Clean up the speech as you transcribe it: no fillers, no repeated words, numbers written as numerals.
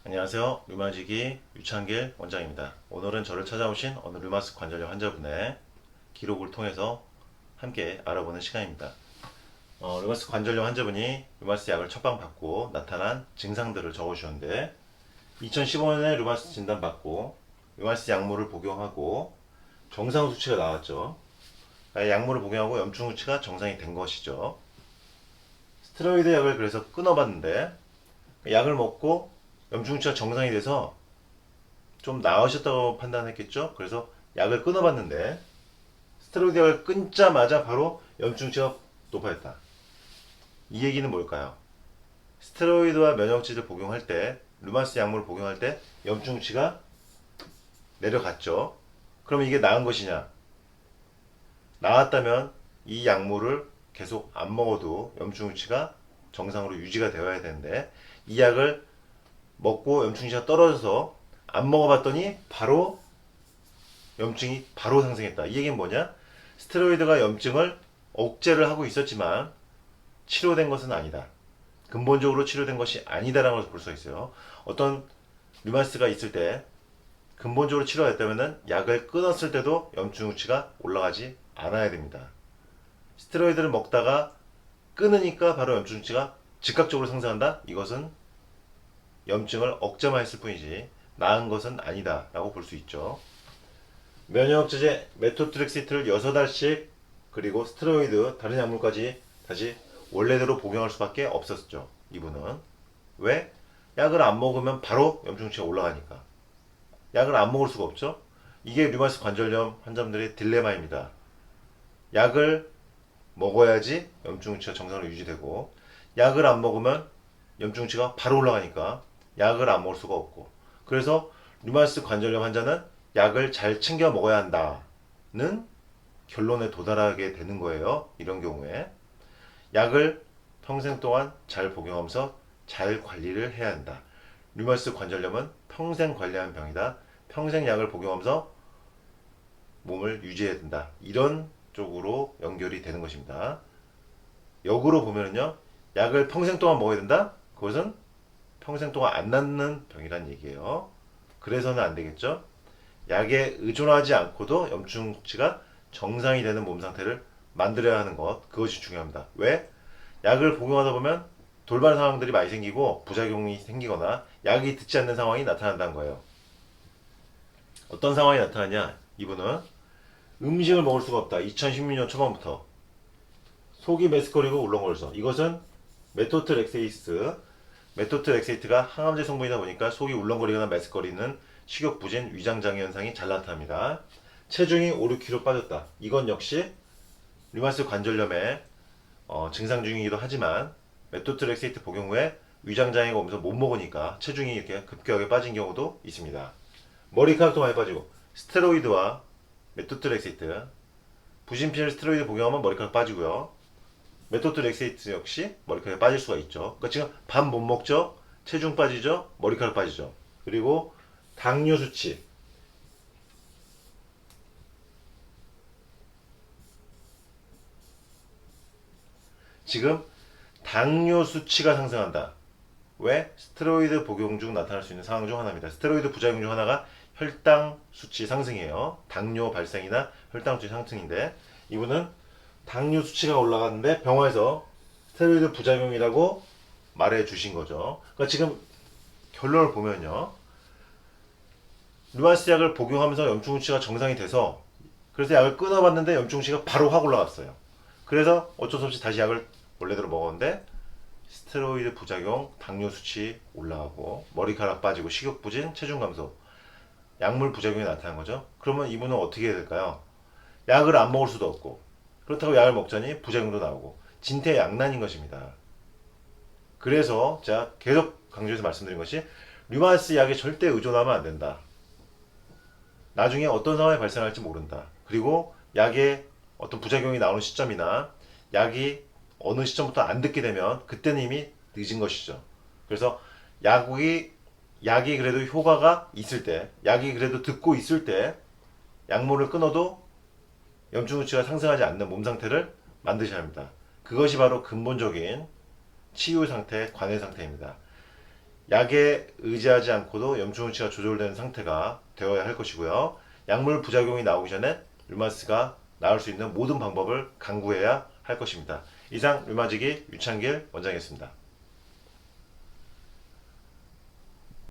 안녕하세요. 류마지기 유창길 원장입니다. 오늘은 저를 찾아오신 어느 류마스 관절염 환자분의 기록을 통해서 함께 알아보는 시간입니다. 류마스 관절염 환자분이 류마스 약을 처방 받고 나타난 증상들을 적어주셨는데 2015년에 류마스 진단받고 류마스 약물을 복용하고 정상 수치가 나왔죠. 약물을 복용하고 염증 수치가 정상이 된 것이죠. 스테로이드 약을 그래서 끊어봤는데 약을 먹고 염증 수치가 정상이 돼서 좀 나으셨다고 판단했겠죠. 그래서 약을 끊어봤는데 스테로이드 약을 끊자마자 바로 염증치가 높아졌다. 이 얘기는 뭘까요? 스테로이드와 면역제를 복용할 때, 류마스 약물을 복용할 때 염증치가 내려갔죠. 그러면 이게 나은 것이냐? 나았다면 이 약물을 계속 안 먹어도 염증치가 정상으로 유지가 되어야 되는데 이 약을 먹고 염증치가 떨어져서 안 먹어봤더니 바로 염증이 바로 상승했다. 이 얘기는 뭐냐? 스테로이드가 염증을 억제를 하고 있었지만 치료된 것은 아니다. 근본적으로 치료된 것이 아니다라는 것을 볼 수 있어요. 어떤 류마스가 있을 때 근본적으로 치료가 됐다면 약을 끊었을 때도 염증 수치가 올라가지 않아야 됩니다. 스테로이드를 먹다가 끊으니까 바로 염증 수치가 즉각적으로 상승한다? 이것은 염증을 억제만 했을 뿐이지 나은 것은 아니다 라고 볼 수 있죠. 면역제제 메토트렉시트를 6달씩 그리고 스테로이드 다른 약물까지 다시 원래대로 복용할 수밖에 없었죠. 이분은 왜? 약을 안 먹으면 바로 염증치가 올라가니까 약을 안 먹을 수가 없죠. 이게 류마스 관절염 환자분들의 딜레마입니다. 약을 먹어야지 염증치가 정상으로 유지되고 약을 안 먹으면 염증치가 바로 올라가니까 약을 안 먹을 수가 없고 그래서 류마스 관절염 환자는 약을 잘 챙겨 먹어야 한다는 결론에 도달하게 되는 거예요. 이런 경우에 약을 평생 동안 잘 복용하면서 잘 관리를 해야 한다. 류마스 관절염은 평생 관리하는 병이다. 평생 약을 복용하면서 몸을 유지해야 된다. 이런 쪽으로 연결이 되는 것입니다. 역으로 보면요, 약을 평생 동안 먹어야 된다. 그것은 평생 동안 안 낫는 병이란 얘기예요. 그래서는 안 되겠죠. 약에 의존하지 않고도 염증치가 정상이 되는 몸 상태를 만들어야 하는 것, 그것이 중요합니다. 왜? 약을 복용하다 보면 돌발 상황들이 많이 생기고 부작용이 생기거나 약이 듣지 않는 상황이 나타난다는 거예요. 어떤 상황이 나타나냐? 이분은 음식을 먹을 수가 없다. 2016년 초반부터 속이 메스꺼리고 울렁거려서 이것은 메토트렉세이스 메토트렉세이트가 항암제 성분이다 보니까 속이 울렁거리거나 메스꺼리는 식욕부진, 위장장애 현상이 잘 나타납니다. 체중이 5, 6kg 빠졌다. 이건 역시 류마스 관절염의 증상 중이기도 하지만 메토트렉세이트 복용 후에 위장장애가 오면서 못 먹으니까 체중이 이렇게 급격하게 빠진 경우도 있습니다. 머리카락도 많이 빠지고 스테로이드와 메토트렉세이트 부신피닐 스테로이드 복용하면 머리카락 빠지고요. 메토트렉세이트 역시 머리카락이 빠질 수가 있죠. 그러니까 지금 밥 못 먹죠? 체중 빠지죠? 머리카락 빠지죠. 그리고 당뇨 수치 지금 당뇨 수치가 상승한다. 왜? 스테로이드 복용 중 나타날 수 있는 상황 중 하나입니다. 스테로이드 부작용 중 하나가 혈당 수치 상승이에요. 당뇨 발생이나 혈당 수치 상승인데 이분은 당뇨 수치가 올라갔는데 병원에서 스테로이드 부작용이라고 말해 주신 거죠. 그러니까 지금 결론을 보면요. 류마스 약을 복용하면서 염증 수치가 정상이 돼서 그래서 약을 끊어봤는데 염증 수치가 바로 확 올라갔어요. 그래서 어쩔 수 없이 다시 약을 원래대로 먹었는데 스테로이드 부작용, 당뇨 수치 올라가고 머리카락 빠지고 식욕부진, 체중 감소, 약물 부작용이 나타난 거죠. 그러면 이분은 어떻게 해야 될까요? 약을 안 먹을 수도 없고 그렇다고 약을 먹자니 부작용도 나오고 진퇴양난인 것입니다. 그래서 제가 계속 강조해서 말씀드린 것이 류마스 약에 절대 의존하면 안 된다. 나중에 어떤 상황이 발생할지 모른다. 그리고 약에 어떤 부작용이 나오는 시점이나 약이 어느 시점부터 안 듣게 되면 그때는 이미 늦은 것이죠. 그래서 약이 그래도 효과가 있을 때, 약이 그래도 듣고 있을 때 약물을 끊어도 염증 수치가 상승하지 않는 몸 상태를 만드셔야 합니다. 그것이 바로 근본적인 치유 상태, 관해 상태입니다. 약에 의지하지 않고도 염증치가 조절되는 상태가 되어야 할 것이고요. 약물 부작용이 나오기 전에 류마티스가 나을 수 있는 모든 방법을 강구해야 할 것입니다. 이상 류마지기 유창길 원장이었습니다.